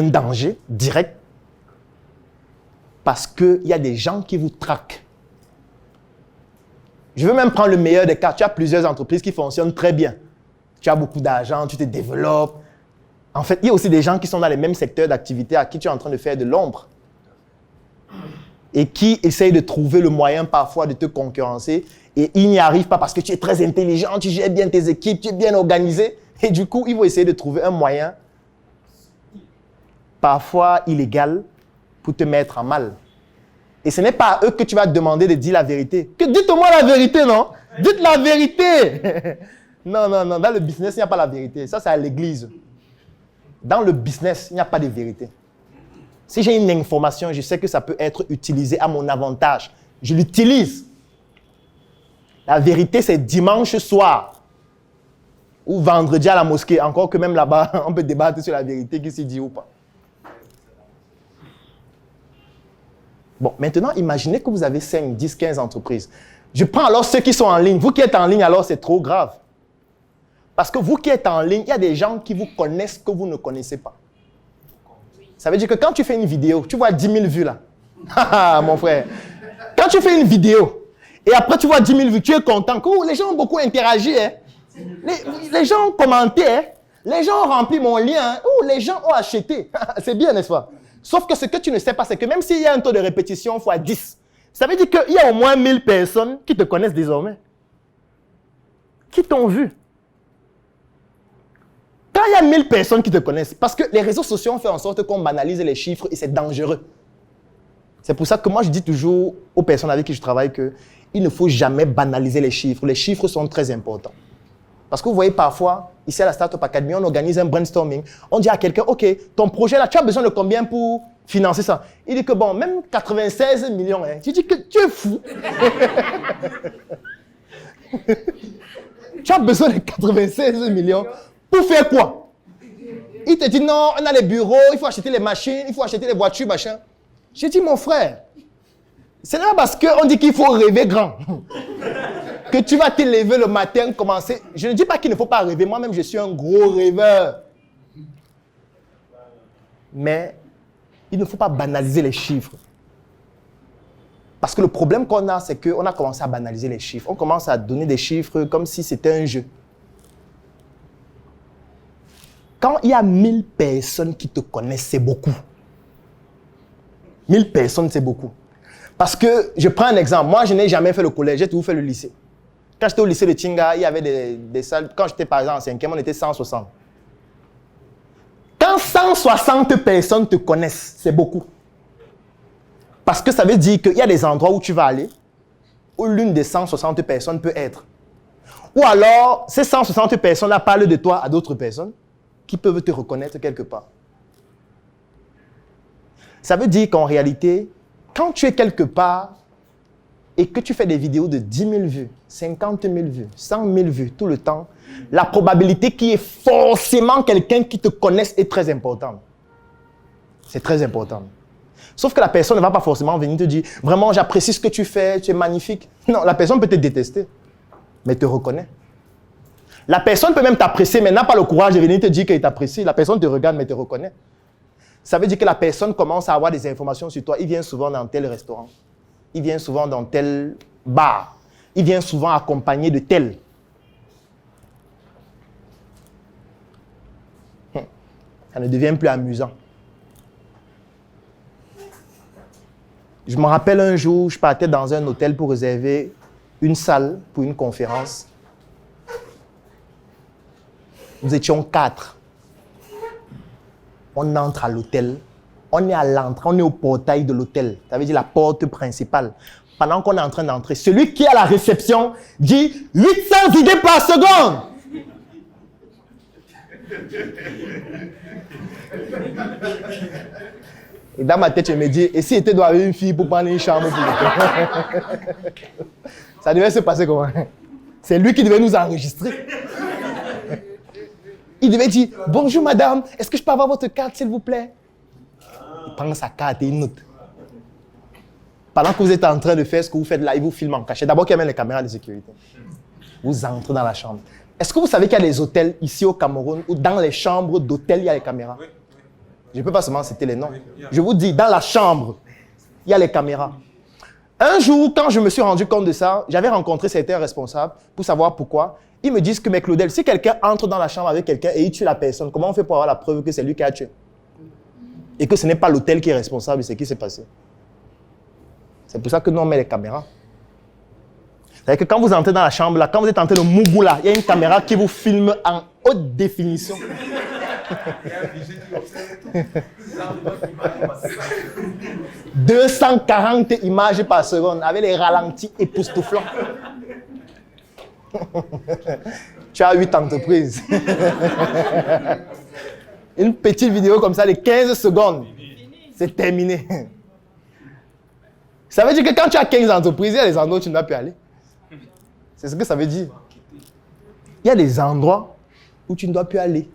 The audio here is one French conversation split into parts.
un danger direct parce qu'il y a des gens qui vous traquent. Je veux même prendre le meilleur des cas. Tu as plusieurs entreprises qui fonctionnent très bien. Tu as beaucoup d'argent, tu te développes. En fait, il y a aussi des gens qui sont dans les mêmes secteurs d'activité à qui tu es en train de faire de l'ombre et qui essayent de trouver le moyen parfois de te concurrencer et ils n'y arrivent pas parce que tu es très intelligent, tu gères bien tes équipes, tu es bien organisé et du coup, ils vont essayer de trouver un moyen parfois illégal pour te mettre en mal. Et ce n'est pas à eux que tu vas demander de dire la vérité. Dites-moi la vérité, non? Dites la vérité. Non. Dans le business, il n'y a pas la vérité. Ça, c'est à l'église. Dans le business, il n'y a pas de vérité. Si j'ai une information, je sais que ça peut être utilisé à mon avantage. Je l'utilise. La vérité, c'est dimanche soir ou vendredi à la mosquée. Encore que même là-bas, on peut débattre sur la vérité qui s'y dit ou pas. Bon, maintenant, imaginez que vous avez 5, 10, 15 entreprises. Je prends alors ceux qui sont en ligne. Vous qui êtes en ligne, alors c'est trop grave. Parce que vous qui êtes en ligne, il y a des gens qui vous connaissent que vous ne connaissez pas. Ça veut dire que quand tu fais une vidéo, tu vois 10 000 vues là. Haha, mon frère. Quand tu fais une vidéo, et après tu vois 10 000 vues, tu es content. Les gens ont beaucoup interagi. Hein. Les gens ont commenté. Hein. Les gens ont rempli mon lien. Hein. Les gens ont acheté. C'est bien, n'est-ce pas? Sauf que ce que tu ne sais pas, c'est que même s'il y a un taux de répétition fois 10, ça veut dire qu'il y a au moins 1000 personnes qui te connaissent désormais. Qui t'ont vu. Quand il y a 1000 personnes qui te connaissent, parce que les réseaux sociaux ont fait en sorte qu'on banalise les chiffres et c'est dangereux. C'est pour ça que moi je dis toujours aux personnes avec qui je travaille qu'il ne faut jamais banaliser les chiffres. Les chiffres sont très importants. Parce que vous voyez parfois, ici à la Startup Academy, on organise un brainstorming. On dit à quelqu'un, OK, ton projet là, tu as besoin de combien pour financer ça? Il dit que bon, même 96 millions. Hein. Tu dis que tu es fou. Tu as besoin de 96 millions pour faire quoi? Il te dit non, on a les bureaux, il faut acheter les machines, il faut acheter les voitures, machin. J'ai dit, mon frère, c'est là parce qu'on dit qu'il faut rêver grand. Que tu vas te lever le matin, commencer. Je ne dis pas qu'il ne faut pas rêver. Moi-même, je suis un gros rêveur. Mais il ne faut pas banaliser les chiffres. Parce que le problème qu'on a, c'est qu'on a commencé à banaliser les chiffres. On commence à donner des chiffres comme si c'était un jeu. Quand il y a 1000 personnes qui te connaissent, c'est beaucoup. 1000 personnes, c'est beaucoup. Parce que, je prends un exemple. Moi, je n'ai jamais fait le collège, j'ai toujours fait le lycée. Quand j'étais au lycée de Tinga, il y avait des salles. Quand j'étais par exemple en 5e, on était 160. Quand 160 personnes te connaissent, c'est beaucoup. Parce que ça veut dire qu'il y a des endroits où tu vas aller, où l'une des 160 personnes peut être. Ou alors, ces 160 personnes-là parlent de toi à d'autres personnes qui peuvent te reconnaître quelque part. Ça veut dire qu'en réalité, quand tu es quelque part et que tu fais des vidéos de 10 000 vues, 50 000 vues, 100 000 vues tout le temps, la probabilité qu'il y ait forcément quelqu'un qui te connaisse est très importante. C'est très important. Sauf que la personne ne va pas forcément venir te dire « Vraiment, j'apprécie ce que tu fais, tu es magnifique. » Non, la personne peut te détester, mais te reconnaît. La personne peut même t'apprécier, mais n'a pas le courage de venir te dire qu'elle t'apprécie. La personne te regarde, mais te reconnaît. Ça veut dire que la personne commence à avoir des informations sur toi. Il vient souvent dans tel restaurant. Il vient souvent dans tel bar. Il vient souvent accompagné de tel. Ça ne devient plus amusant. Je me rappelle un jour, je partais dans un hôtel pour réserver une salle pour une conférence. Nous étions 4. On entre à l'hôtel. On est à l'entrée, on est au portail de l'hôtel. Ça veut dire la porte principale. Pendant qu'on est en train d'entrer, celui qui est à la réception dit 800 idées par seconde. Et dans ma tête, je me dis, et si était doit avoir une fille pour prendre une chambre pour le Ça devait se passer comment? C'est lui qui devait nous enregistrer. Il devait dire, bonjour madame, est-ce que je peux avoir votre carte s'il vous plaît? Il prend sa carte et il note. Pendant que vous êtes en train de faire ce que vous faites là, il vous filme en cachet. D'abord qu'il y a même les caméras de sécurité. Vous entrez dans la chambre. Est-ce que vous savez qu'il y a des hôtels ici au Cameroun où dans les chambres d'hôtel, il y a les caméras? Oui. Je ne peux pas seulement citer les noms. Je vous dis, dans la chambre, il y a les caméras. Un jour, quand je me suis rendu compte de ça, j'avais rencontré certains responsables pour savoir pourquoi. Ils me disent que, mais Claudel, si quelqu'un entre dans la chambre avec quelqu'un et il tue la personne, comment on fait pour avoir la preuve que c'est lui qui a tué? Et que ce n'est pas l'hôtel qui est responsable de ce qui s'est passé. C'est pour ça que nous, on met les caméras. C'est-à-dire que quand vous entrez dans la chambre, là, quand vous êtes en train de mougou là, il y a une caméra qui vous filme en haute définition. 240 images par seconde avec les ralentis époustouflants. Tu as 8 entreprises. Une petite vidéo comme ça de 15 secondes. C'est terminé. Ça veut dire que quand tu as 15 entreprises, il y a des endroits où tu ne dois plus aller. C'est ce que ça veut dire. Il y a des endroits où tu ne dois plus aller.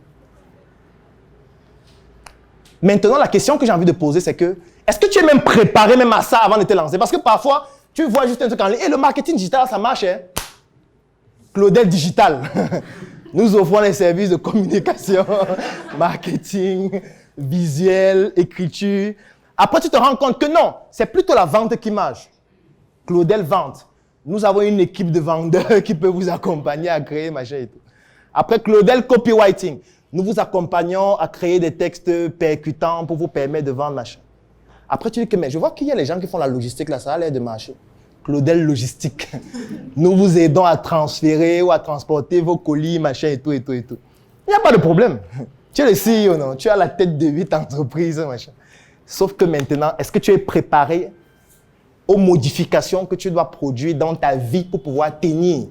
Maintenant, la question que j'ai envie de poser, c'est que, est-ce que tu es même préparé même à ça avant de te lancer? Parce que parfois, tu vois juste un truc en ligne, et le marketing digital, ça marche, hein? Claudel Digital. Nous offrons les services de communication, marketing, visuel, écriture. Après, tu te rends compte que non, c'est plutôt la vente qui marche. Claudel Vente. Nous avons une équipe de vendeurs qui peut vous accompagner à créer machin et tout. Après, Claudel Copywriting. Nous vous accompagnons à créer des textes percutants pour vous permettre de vendre machin. Après, tu dis que mais je vois qu'il y a les gens qui font la logistique là, ça a l'air de marcher. Claudel Logistique. Nous vous aidons à transférer ou à transporter vos colis, machin et tout, et tout, et tout. Il n'y a pas de problème. Tu es le CEO, non? Tu as la tête de 8 entreprises, machin. Sauf que maintenant, est-ce que tu es préparé aux modifications que tu dois produire dans ta vie pour pouvoir tenir?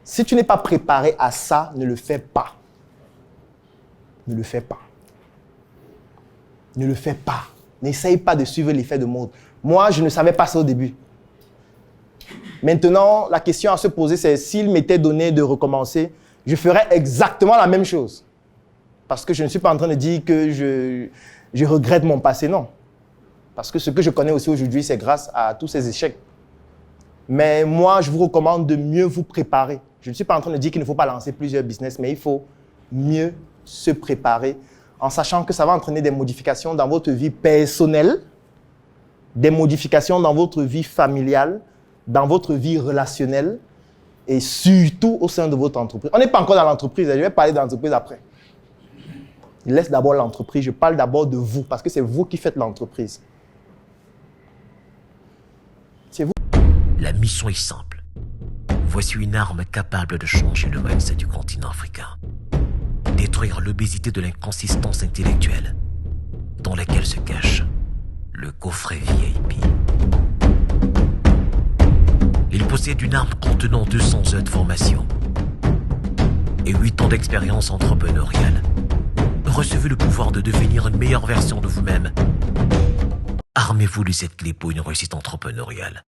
Si tu n'es pas préparé à ça, ne le fais pas. Ne le fais pas. Ne le fais pas. N'essaye pas de suivre l'effet de mode. Moi, je ne savais pas ça au début. Maintenant, la question à se poser, c'est s'il m'était donné de recommencer, je ferais exactement la même chose. Parce que je ne suis pas en train de dire que je regrette mon passé, non. Parce que ce que je connais aussi aujourd'hui, c'est grâce à tous ces échecs. Mais moi, je vous recommande de mieux vous préparer. Je ne suis pas en train de dire qu'il ne faut pas lancer plusieurs business, mais il faut mieux se préparer en sachant que ça va entraîner des modifications dans votre vie personnelle, des modifications dans votre vie familiale, dans votre vie relationnelle et surtout au sein de votre entreprise. On n'est pas encore dans l'entreprise, je vais parler de l'entreprise après. Je laisse d'abord l'entreprise, je parle d'abord de vous parce que c'est vous qui faites l'entreprise. C'est vous. La mission est simple. Voici une arme capable de changer le mindset du continent africain. Détruire l'obésité de l'inconsistance intellectuelle dans laquelle se cache le coffret VIP. Il possède une arme contenant 200 heures de formation et 8 ans d'expérience entrepreneuriale. Recevez le pouvoir de devenir une meilleure version de vous-même. Armez-vous de cette clé pour une réussite entrepreneuriale.